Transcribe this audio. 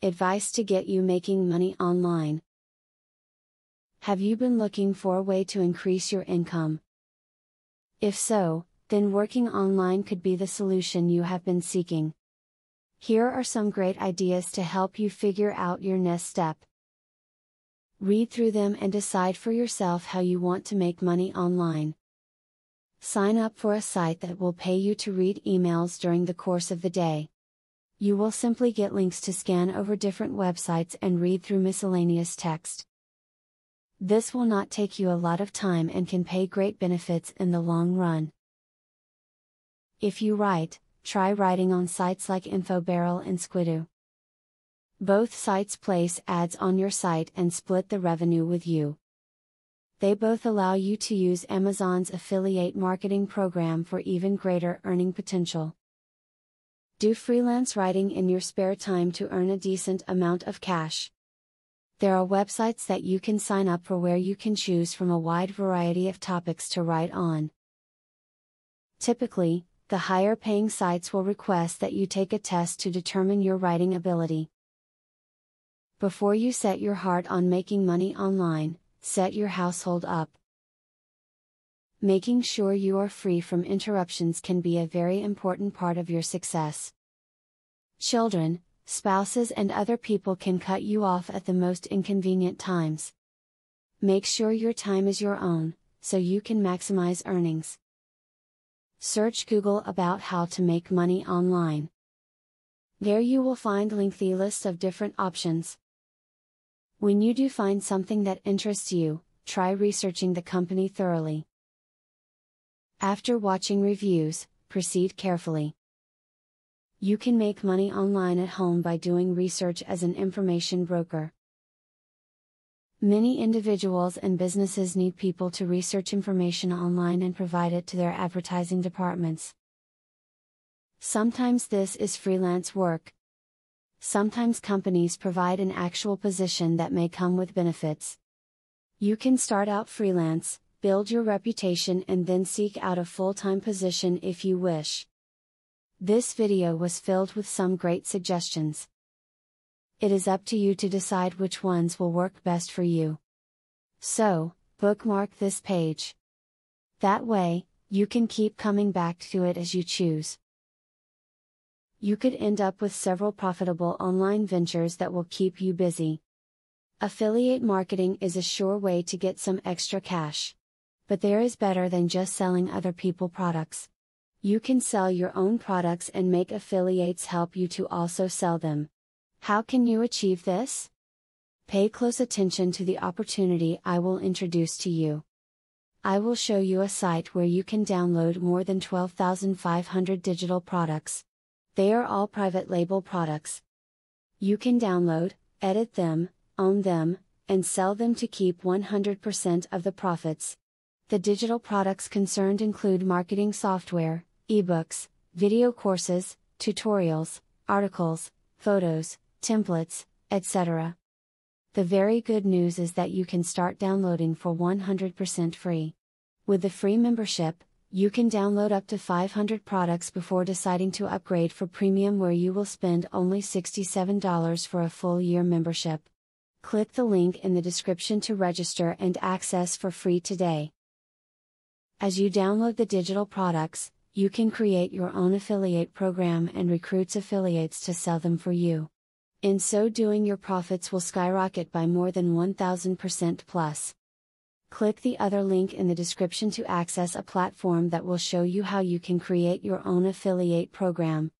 Advice to get you making money online. Have you been looking for a way to increase your income? If so, then working online could be the solution you have been seeking. Here are some great ideas to help you figure out your next step. Read through them and decide for yourself how you want to make money online. Sign up for a site that will pay you to read emails during the course of the day. You will simply get links to scan over different websites and read through miscellaneous text. This will not take you a lot of time and can pay great benefits in the long run. If you write, try writing on sites like InfoBarrel and Squidoo. Both sites place ads on your site and split the revenue with you. They both allow you to use Amazon's affiliate marketing program for even greater earning potential. Do freelance writing in your spare time to earn a decent amount of cash. There are websites that you can sign up for where you can choose from a wide variety of topics to write on. Typically, the higher paying sites will request that you take a test to determine your writing ability. Before you set your heart on making money online, set your household up. Making sure you are free from interruptions can be a very important part of your success. Children, spouses, and other people can cut you off at the most inconvenient times. Make sure your time is your own, so you can maximize earnings. Search Google about how to make money online. There you will find lengthy lists of different options. When you do find something that interests you, try researching the company thoroughly. After watching reviews, proceed carefully. You can make money online at home by doing research as an information broker. Many individuals and businesses need people to research information online and provide it to their advertising departments. Sometimes this is freelance work. Sometimes companies provide an actual position that may come with benefits. You can start out freelance, build your reputation, and then seek out a full-time position if you wish. This video was filled with some great suggestions. It is up to you to decide which ones will work best for you. So, bookmark this page. That way, you can keep coming back to it as you choose. You could end up with several profitable online ventures that will keep you busy. Affiliate marketing is a sure way to get some extra cash. But there is better than just selling other people's products. You can sell your own products and make affiliates help you to also sell them. How can you achieve this? Pay close attention to the opportunity I will introduce to you. I will show you a site where you can download more than 12,500 digital products. They are all private label products. You can download, edit them, own them, and sell them to keep 100% of the profits. The digital products concerned include marketing software, ebooks, video courses, tutorials, articles, photos, templates, etc. The very good news is that you can start downloading for 100% free. With the free membership, you can download up to 500 products before deciding to upgrade for premium, where you will spend only $67 for a full year membership. Click the link in the description to register and access for free today. As you download the digital products, you can create your own affiliate program and recruit affiliates to sell them for you. In so doing, your profits will skyrocket by more than 1000% plus. Click the other link in the description to access a platform that will show you how you can create your own affiliate program.